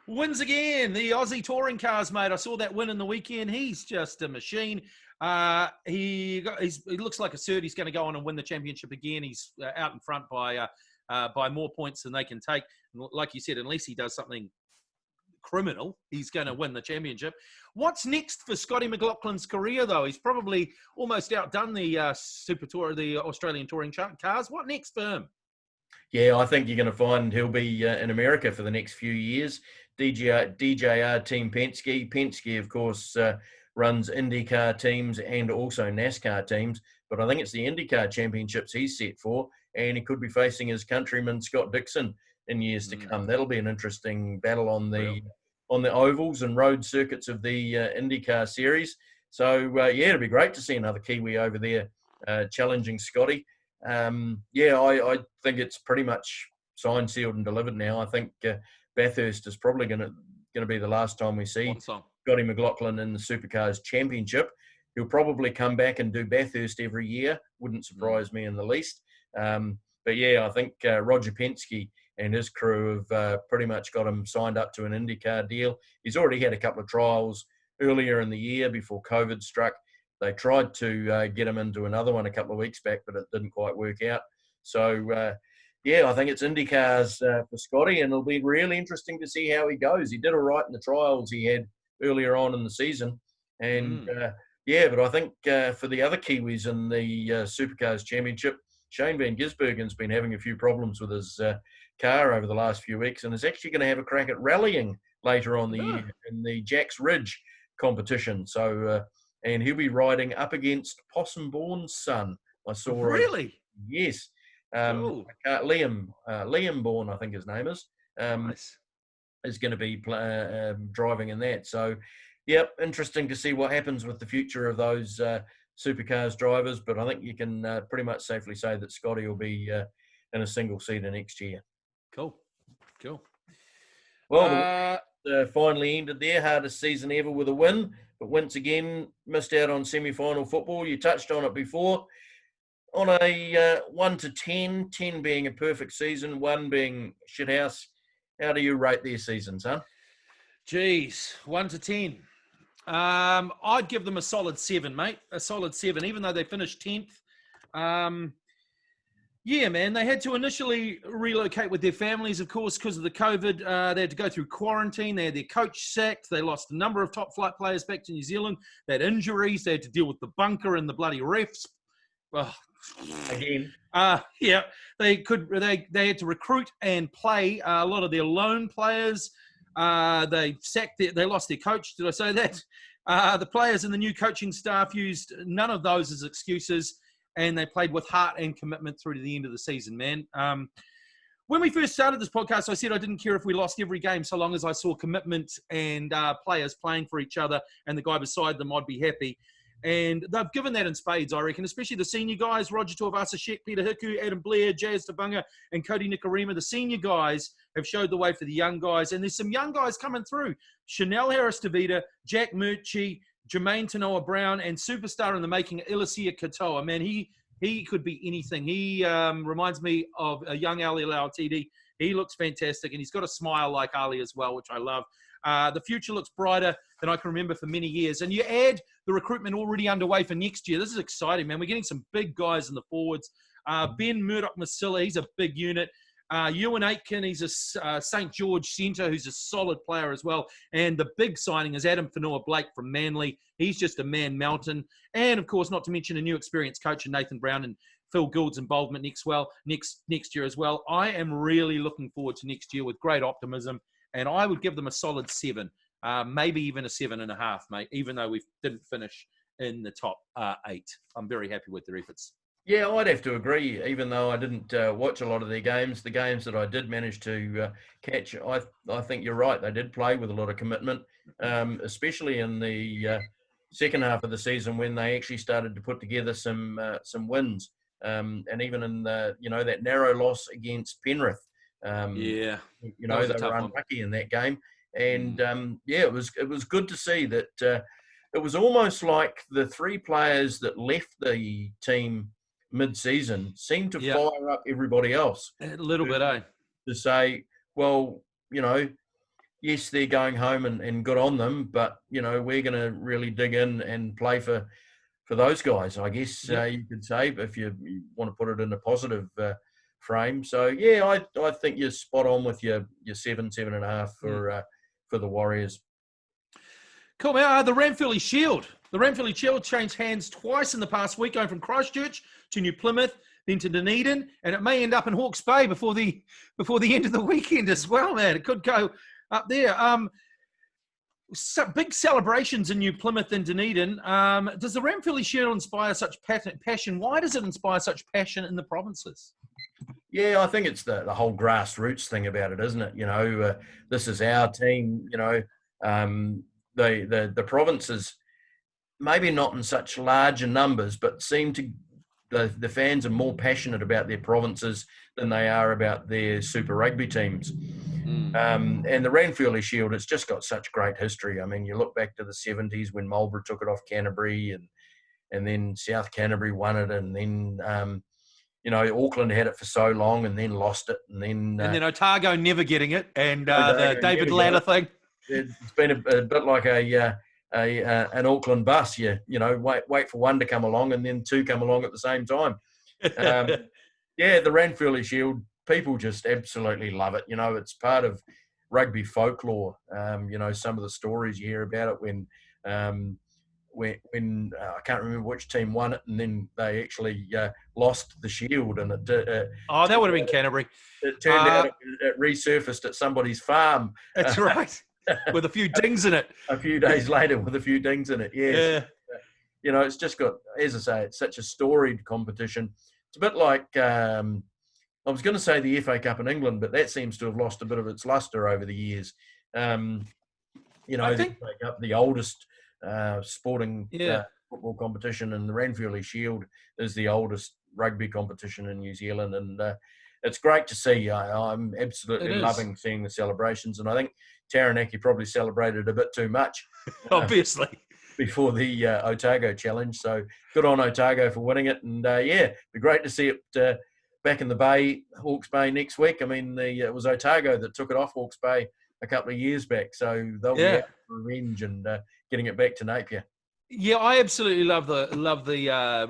wins again. The Aussie touring cars, mate. I saw that win in the weekend. He's just a machine. He looks like a cert. He's going to go on and win the championship again. He's out in front by more points than they can take. Like you said, unless he does something criminal, he's going to win the championship. What's next for Scotty McLaughlin's career, though? He's probably almost outdone the Super Tour, the Australian touring cars. What next for him? Yeah, I think you're going to find he'll be in America for the next few years. DJR Team Penske. Penske, of course, runs IndyCar teams and also NASCAR teams, but I think it's the IndyCar championships he's set for, and he could be facing his countryman Scott Dixon in years to come. That'll be an interesting battle on the ovals and road circuits of the IndyCar series. So it'll be great to see another Kiwi over there challenging Scotty. I think it's pretty much signed, sealed, and delivered now. I think Bathurst is probably going to be the last time we see Scotty McLaughlin in the Supercars Championship. He'll probably come back and do Bathurst every year. Wouldn't surprise me in the least. I think Roger Penske and his crew have pretty much got him signed up to an IndyCar deal. He's already had a couple of trials earlier in the year before COVID struck. They tried to get him into another one a couple of weeks back, but it didn't quite work out. So, I think it's IndyCars for Scotty, and it'll be really interesting to see how he goes. He did all right in the trials he had earlier on in the season. And, but I think for the other Kiwis in the Supercars Championship, Shane Van Gisbergen's been having a few problems with his car over the last few weeks, and is actually going to have a crack at rallying later on the year in the Jacks Ridge competition. So, and he'll be riding up against Possum Bourne's son. I saw. Really? Yes. Liam Bourne, I think his name is. Nice. Is going to be driving in that. So, interesting to see what happens with the future of those supercars drivers. But I think you can pretty much safely say that Scotty will be in a single seater next year. Cool. Well, finally ended their hardest season ever with a win, but once again missed out on semi-final football. You touched on it before. On a 1 to 10, 10 being a perfect season, 1 being shithouse, how do you rate their seasons, huh? Geez, 1 to 10. I'd give them a solid 7, mate. A solid 7, even though they finished 10th. Yeah, man, they had to initially relocate with their families, of course, because of the COVID. They had to go through quarantine. They had their coach sacked. They lost a number of top flight players back to New Zealand. They had injuries. They had to deal with the bunker and the bloody refs. Oh. Again. Yeah, they had to recruit and play a lot of their lone players. They lost their coach. Did I say that? The players and the new coaching staff used none of those as excuses, and they played with heart and commitment through to the end of the season, man. When we first started this podcast, I said I didn't care if we lost every game so long as I saw commitment and players playing for each other and the guy beside them, I'd be happy. And they've given that in spades, I reckon, especially the senior guys, Roger Tuivasa-Sheck, Peter Hiku, Adam Blair, Jazz Tabunga, and Cody Nikarima. The senior guys have showed the way for the young guys. And there's some young guys coming through. Chanel Harris-Tavita, Jack Murchie, Jermaine Tanoa-Brown, and superstar in the making, Ilasia Katoa. Man, he could be anything. He reminds me of a young Ali Lauatidi. He looks fantastic, and he's got a smile like Ali as well, which I love. The future looks brighter than I can remember for many years. And you add the recruitment already underway for next year. This is exciting, man. We're getting some big guys in the forwards. Ben Murdoch-Masila, he's a big unit. Ewan Aitken, he's a St. George centre who's a solid player as well. And the big signing is Adam Whanua-Blake from Manly. He's just a man mountain. And, of course, not to mention a new experienced coach in Nathan Brown and Phil Gould's involvement next year as well. I am really looking forward to next year with great optimism. And I would give them a solid 7, maybe even a 7.5, mate, even though we didn't finish in the top 8. I'm very happy with their efforts. Yeah, I'd have to agree, even though I didn't watch a lot of their games. The games that I did manage to catch, I think you're right. They did play with a lot of commitment, especially in the second half of the season when they actually started to put together some wins. And even in that narrow loss against Penrith. They were unlucky in that game. And it was good to see that it was almost like the 3 players that left the team mid-season seemed to fire up everybody else. A little bit, eh? To say, well, yes, they're going home and good on them, but, we're going to really dig in and play for those guys, I guess you could say, if you want to put it in a positive frame. So, I think you're spot on with your 7.5 for the Warriors. Cool, man. The Ranfurly Shield. The Ranfurly Shield changed hands twice in the past week, going from Christchurch to New Plymouth, then to Dunedin, and it may end up in Hawke's Bay before the end of the weekend as well, man. It could go up there. Big celebrations in New Plymouth and Dunedin. Does the Ranfurly Shield inspire such passion? Why does it inspire such passion in the provinces? Yeah, I think it's the whole grassroots thing about it, isn't it? This is our team. The provinces, maybe not in such larger numbers, but seem to the fans are more passionate about their provinces than they are about their Super Rugby teams. And the Ranfurly Shield, it's just got such great history. I mean, you look back to the 70s when Marlborough took it off Canterbury, and then South Canterbury won it, and then Auckland had it for so long and then lost it, and then Otago never getting it, and the David Latta thing. It's been a bit like an Auckland bus. Wait for one to come along, and then 2 come along at the same time. The Ranfurly Shield, people just absolutely love it. It's part of rugby folklore. Some of the stories you hear about it when I can't remember which team won it, and then they actually lost the shield, and that would have been Canterbury. It turned out it resurfaced at somebody's farm. That's right, with a few dings in it. A few days later, with a few dings in it. Yes. Yeah. It's just got, as I say, it's such a storied competition. It's a bit like I was going to say the FA Cup in England, but that seems to have lost a bit of its lustre over the years. I think the FA Cup, the oldest sporting football competition, and the Ranfurly Shield is the oldest rugby competition in New Zealand, and it's great to see. I'm absolutely loving seeing the celebrations, and I think Taranaki probably celebrated a bit too much. Obviously. before the Otago Challenge. So good on Otago for winning it. And yeah, be great to see it back in the Bay, Hawke's Bay next week. I mean, it was Otago that took it off Hawke's Bay a couple of years back. So they'll be out for revenge and getting it back to Napier. Yeah, I absolutely love the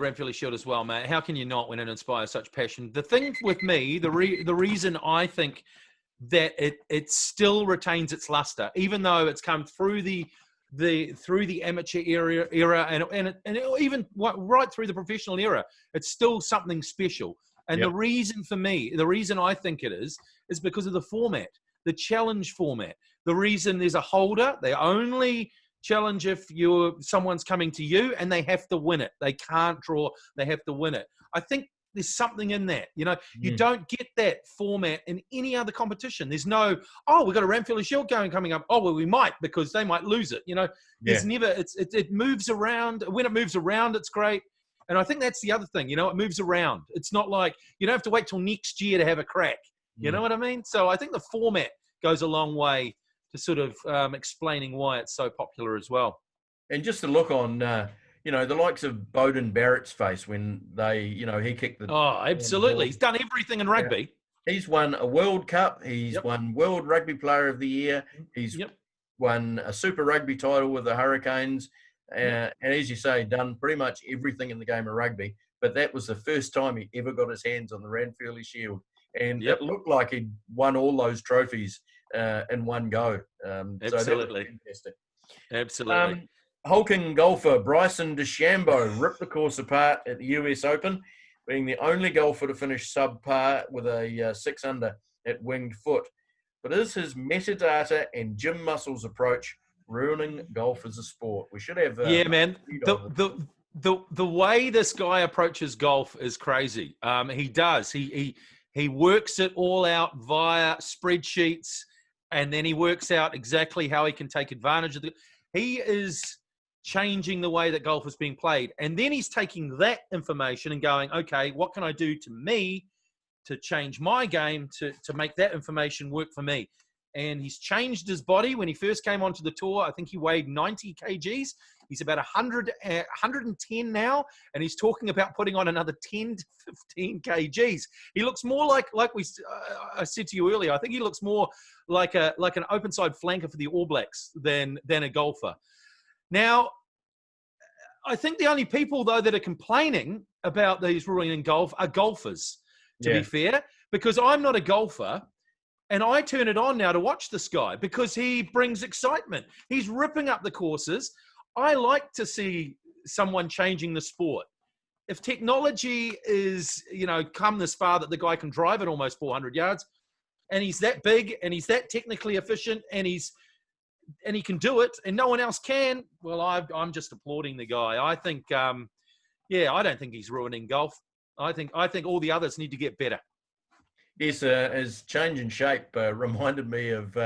Ranfurly Shield as well, mate. How can you not when it inspires such passion? The thing with me, the reason I think that it still retains its luster, even though it's come through the amateur era and even right through the professional era, it's still something special. And the reason for me, the reason I think it is because of the format, the challenge format. The reason there's a holder, they only challenge if someone's coming to you and they have to win it. They can't draw, they have to win it. I think there's something in that. You know, you don't get that format in any other competition. There's no, we've got a Ranfurly Shield coming up. Oh, well, we might because they might lose it. You know, there's never, it moves around. When it moves around, it's great. And I think that's the other thing, you know, it moves around. It's not like you don't have to wait till next year to have a crack. You know what I mean? So I think the format goes a long way to sort of explaining why it's so popular as well. And just to look on, you know, the likes of Bowden Barrett's face when they, you know, he kicked the... Oh, absolutely. He's done everything in rugby. Yeah. He's won a World Cup. He's won World Rugby Player of the Year. He's won a Super Rugby title with the Hurricanes. And as you say, done pretty much everything in the game of rugby. But that was the first time he ever got his hands on the Ranfurly Shield. And it looked like he'd won all those trophies in one go. Absolutely. So that was fantastic. Absolutely. Hulking golfer Bryson DeChambeau ripped the course apart at the US Open, being the only golfer to finish subpar with a 6 under at Winged Foot. But is his metadata and gym muscles approach ruining golf as a sport? We should have... man. The way this guy approaches golf is crazy. He does. He works it all out via spreadsheets, and then he works out exactly how he can take advantage of it. He is changing the way that golf is being played. And then he's taking that information and going, okay, what can I do to me to change my game to make that information work for me? And he's changed his body. When he first came onto the tour, I think he weighed 90 kgs. He's about 110 now, and he's talking about putting on another 10 to 15 kgs. He looks more like I said to you earlier, I think he looks more like an open side flanker for the All Blacks than a golfer. Now, I think the only people, though, that are complaining about these ruling in golf are golfers, to be fair, because I'm not a golfer. And I turn it on now to watch this guy because he brings excitement. He's ripping up the courses. I like to see someone changing the sport. If technology is, you know, come this far that the guy can drive at almost 400 yards and he's that big and he's that technically efficient and he can do it and no one else can, well, I'm just applauding the guy. I think, I don't think he's ruining golf. I think all the others need to get better. Yes, his change in shape reminded me of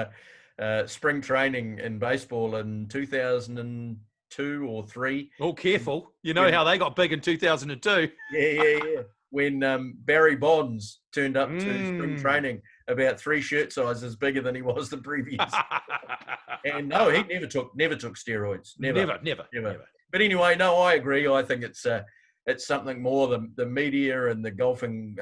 spring training in baseball in 2002 or 3. Oh, careful. You know how they got big in 2002. Yeah. When Barry Bonds turned up to spring training about 3 shirt sizes bigger than he was the previous. And no, he never took steroids. Never. But anyway, no, I agree. I think it's something more. The media and the golfing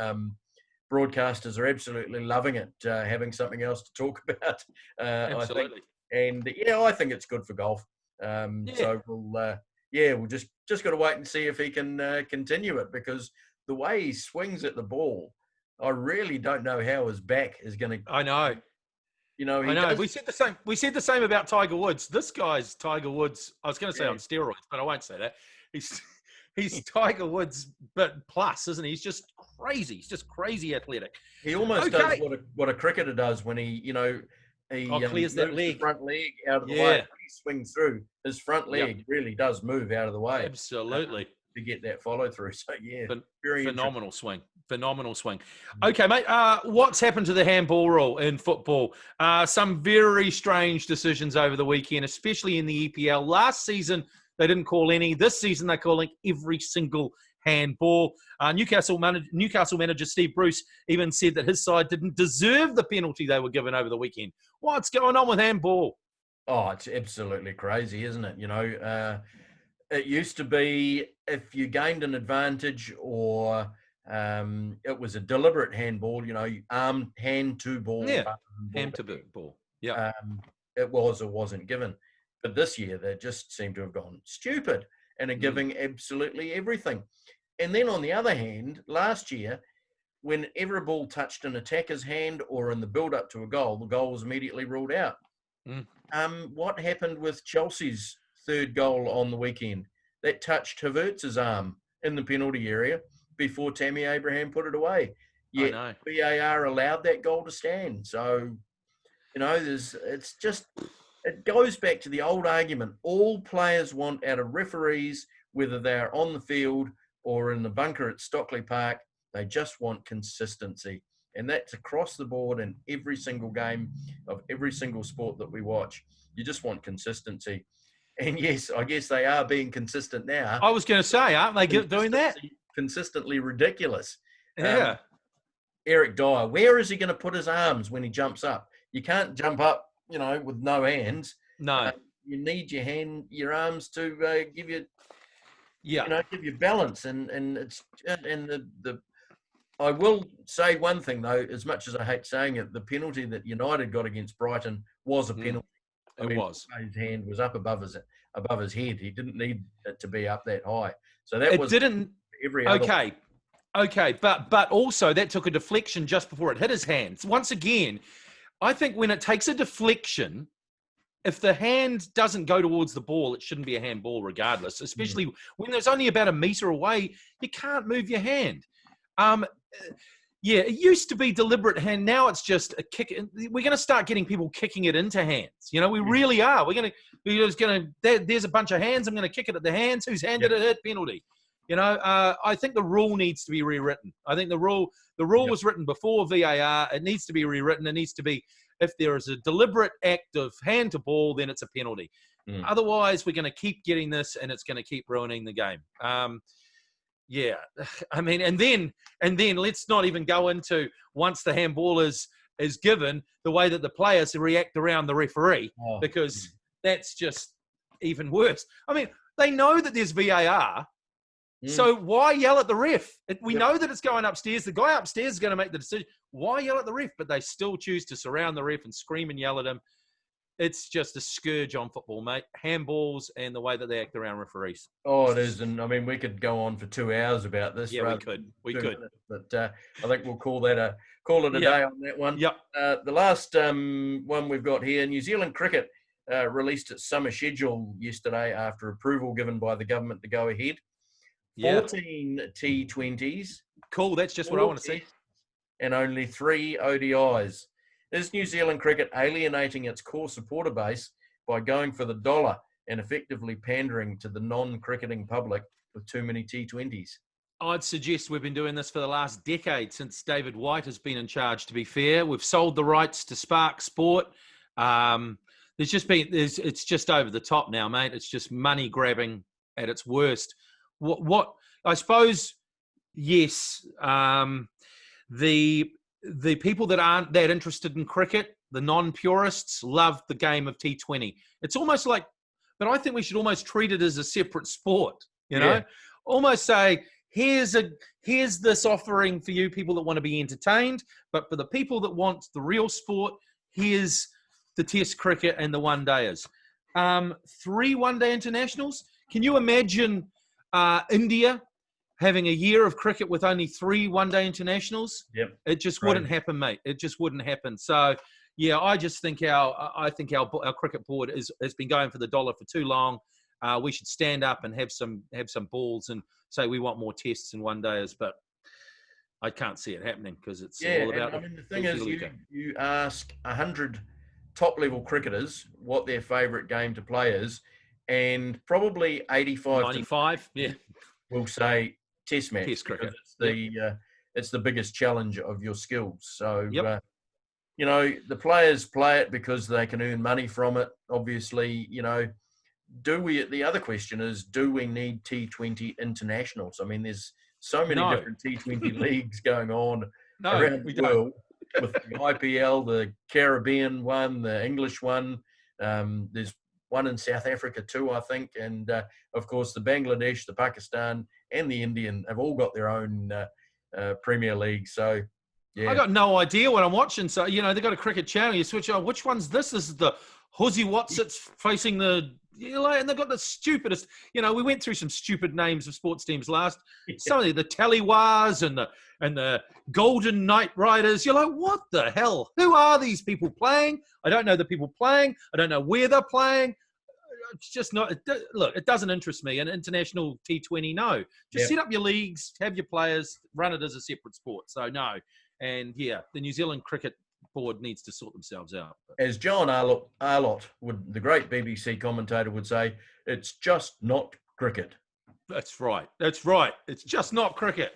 broadcasters are absolutely loving it, having something else to talk about. Absolutely. I think. And I think it's good for golf. So we'll just got to wait and see if he can continue it, because the way he swings at the ball, I really don't know how his back is going to. I know. You know, I know. We said the same. We said the same about Tiger Woods. This guy's Tiger Woods. I was going to say on steroids, but I won't say that. He's Tiger Woods, but plus, isn't he? He's just crazy. He's just crazy athletic. He almost does what a cricketer does when he clears that leg, front leg out of the way. When he swings through, his front leg really does move out of the way. Absolutely. To get that follow through. So very phenomenal swing. Phenomenal swing. Okay, mate. What's happened to the handball rule in football? Some very strange decisions over the weekend, especially in the EPL. Last season, they didn't call any. This season, they're calling every single handball. Newcastle manager Steve Bruce even said that his side didn't deserve the penalty they were given over the weekend. What's going on with handball? Oh, it's absolutely crazy, isn't it? You know, It used to be if you gained an advantage or it was a deliberate handball, hand to ball. Yeah, hand to ball. Yeah. It was or wasn't given. But this year, they just seem to have gone stupid and are giving absolutely everything. And then on the other hand, last year, whenever a ball touched an attacker's hand or in the build-up to a goal, the goal was immediately ruled out. What happened with Chelsea's third goal on the weekend? That touched Havertz's arm in the penalty area before Tammy Abraham put it away. Yet VAR allowed that goal to stand. So, it goes back to the old argument. All players want out of referees, whether they're on the field or in the bunker at Stockley Park, they just want consistency. And that's across the board in every single game of every single sport that we watch. You just want consistency. And yes, I guess they are being consistent now. I was going to say, aren't they doing that? Consistently ridiculous. Yeah. Eric Dyer, where is he going to put his arms when he jumps up? You can't jump up, with no hands. No. You need your arms to give you, give you balance. I will say one thing though, as much as I hate saying it, the penalty that United got against Brighton was a penalty. It was. His hand was up above his head. He didn't need it to be up that high. So that every other. Okay, but also that took a deflection just before it hit his hands. Once again, I think when it takes a deflection, if the hand doesn't go towards the ball, it shouldn't be a handball regardless, especially when there's only about a metre away, you can't move your hand. It used to be deliberate hand. Now it's just a kick. We're going to start getting people kicking it into hands. We really are. There's a bunch of hands. I'm going to kick it at the hands. Whose hand did it hit? Penalty. I think the rule needs to be rewritten. I think the rule was written before VAR. It needs to be rewritten. It needs to be, if there is a deliberate act of hand to ball, then it's a penalty. Otherwise, we're going to keep getting this, and it's going to keep ruining the game. And then let's not even go into once the handball is given, the way that the players react around the referee, because that's just even worse. I mean, they know that there's VAR. So why yell at the ref? We know that it's going upstairs. The guy upstairs is going to make the decision. Why yell at the ref? But they still choose to surround the ref and scream and yell at him. It's just a scourge on football, mate. Handballs and the way that they act around referees. Oh, it is. And, I mean, we could go on for 2 hours about this. Yeah, we could. But I think we'll call it a day on that one. Yep. The last one we've got here, New Zealand Cricket released its summer schedule yesterday after approval given by the government to go ahead. 14 T20s. Cool, that's just what I want to see. And only 3 ODIs. Is New Zealand Cricket alienating its core supporter base by going for the dollar and effectively pandering to the non-cricketing public with too many T20s? I'd suggest we've been doing this for the last decade since David White has been in charge, to be fair. We've sold the rights to Spark Sport. It's just over the top now, mate. It's just money grabbing at its worst. What I suppose, yes, the people that aren't that interested in cricket, the non-purists, love the game of T20. It's almost like, but I think we should almost treat it as a separate sport, almost say, here's this offering for you people that want to be entertained, but for the people that want the real sport, here's the test cricket and the one-dayers. 3 one-day internationals. Can you imagine India having a year of cricket with only 3 one-day internationals? Yep. It just wouldn't happen, mate. It just wouldn't happen. So, yeah, I just think our cricket board has been going for the dollar for too long. We should stand up and have some balls and say we want more tests and one-dayers, but I can't see it happening because it's all about. I mean, the thing is, you ask 100 top-level cricketers what their favourite game to play is, and probably 95 will say test match. Test cricket. It's the biggest challenge of your skills. So, the players play it because they can earn money from it. Obviously, the other question is, do we need T20 internationals? I mean, there's so many different T20 leagues going on around the world with the IPL, the Caribbean one, the English one. There's one in South Africa too, I think. And, of course, the Bangladesh, the Pakistan, and the Indian have all got their own Premier League. So, yeah. I got no idea what I'm watching. So, they've got a cricket channel. You switch on. Which one's this? This is the Huzzy Watsits facing the... and they've got the stupidest... we went through some stupid names of sports teams last. Some of the Taliwars and the Golden Knight Riders. You're like, what the hell? Who are these people playing? I don't know the people playing. I don't know where they're playing. It's just not... Look, it doesn't interest me. An international T20, no. Just set up your leagues, have your players, run it as a separate sport. So, no. And, the New Zealand Cricket Board needs to sort themselves out. As John Arlott, the great BBC commentator, would say, it's just not cricket. That's right. That's right. It's just not cricket.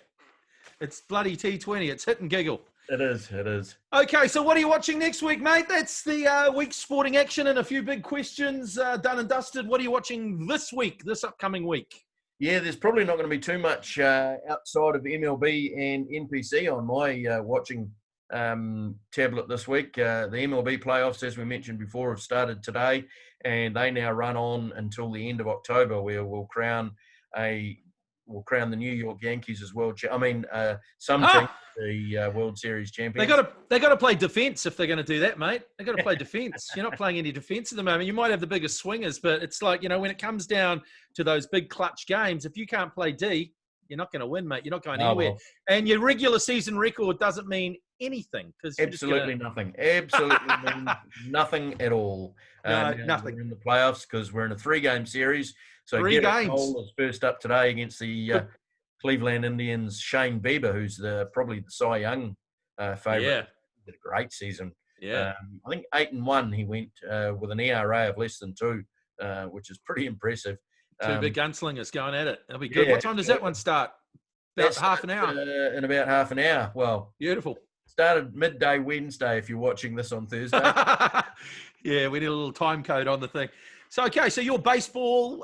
It's bloody T20. It's hit and giggle. It is. It is. Okay, so what are you watching next week, mate? That's the week's sporting action and a few big questions done and dusted. What are you watching this upcoming week? Yeah, there's probably not going to be too much outside of MLB and NPC on my watching tablet this week. The MLB playoffs, as we mentioned before, have started today, and they now run on until the end of October, where we'll crown the New York Yankees as world. Some team the World Series champions. They got to play defense if they're going to do that, mate. They got to play defense. You're not playing any defense at the moment. You might have the biggest swingers, but it's like when it comes down to those big clutch games, if you can't play D, you're not going to win, mate. You're not going anywhere. Well. And your regular season record doesn't mean anything because absolutely nothing. Absolutely means nothing at all. Nothing. We're in the playoffs because we're in a 3-game series. So 3 games. Cole is first up today against the Cleveland Indians' Shane Bieber, who's probably the Cy Young favourite. Yeah. He did a great season. Yeah. I think 8-1 he went with an ERA of less than 2, which is pretty impressive. 2 big gunslingers going at it. That'll be good. What time does that one start? About half an hour. In about half an hour. Well, beautiful. Started midday Wednesday if you're watching this on Thursday. Yeah, we did a little time code on the thing. So, okay, so your baseball,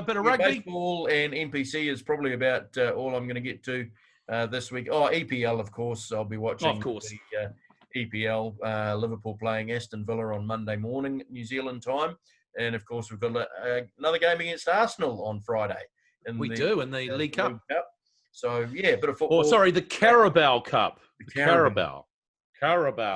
bit of rugby. Baseball and NPC is probably about all I'm going to get to this week. Oh, EPL, of course. I'll be watching of course. The EPL. Liverpool playing Aston Villa on Monday morning, New Zealand time. And, of course, we've got another game against Arsenal on Friday. In the League Cup. So, yeah, a bit of football. Oh, sorry, the Carabao Cup. Carabao. So,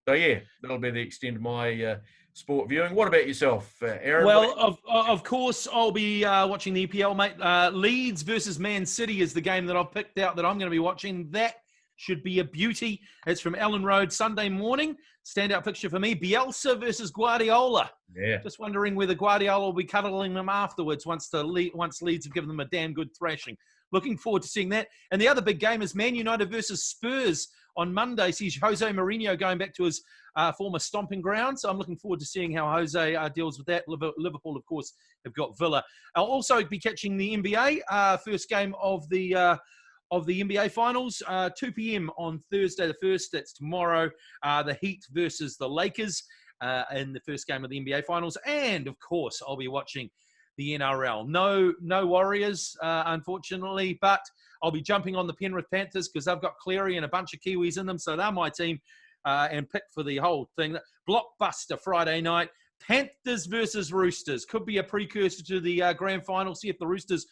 yeah, that'll be the extent of my sport viewing. What about yourself, Aaron? Well, of course, I'll be watching the EPL, mate. Leeds versus Man City is the game that I've picked out that I'm going to be watching. That should be a beauty. It's from Ellen Road, Sunday morning. Standout fixture for me, Bielsa versus Guardiola. Yeah. Just wondering whether Guardiola will be cuddling them afterwards once Leeds have given them a damn good thrashing. Looking forward to seeing that. And the other big game is Man United versus Spurs on Monday. Sees Jose Mourinho going back to his former stomping ground. So I'm looking forward to seeing how Jose deals with that. Liverpool, of course, have got Villa. I'll also be catching the NBA, first game of the NBA Finals, 2 p.m. on Thursday the 1st. That's tomorrow. The Heat versus the Lakers in the first game of the NBA Finals. And, of course, I'll be watching the NRL. No Warriors, unfortunately, but I'll be jumping on the Penrith Panthers because they've got Cleary and a bunch of Kiwis in them, so they're my team, and pick for the whole thing. Blockbuster Friday night. Panthers versus Roosters. Could be a precursor to the grand final. See if the Roosters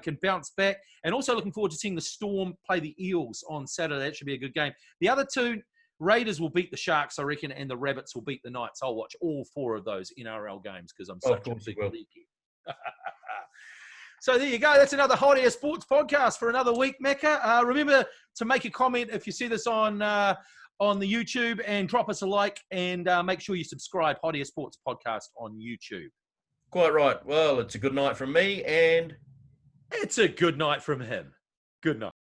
can bounce back. And also looking forward to seeing the Storm play the Eels on Saturday. That should be a good game. The other two, Raiders will beat the Sharks, I reckon, and the Rabbits will beat the Knights. I'll watch all 4 of those NRL games because I'm such a big leaky. So there you go. That's another Hot Air Sports podcast for another week, Macca. Remember to make a comment if you see this on the YouTube and drop us a like and make sure you subscribe Hot Air Sports podcast on YouTube. Quite right. Well, it's a good night from me and... It's a good night from him. Good night.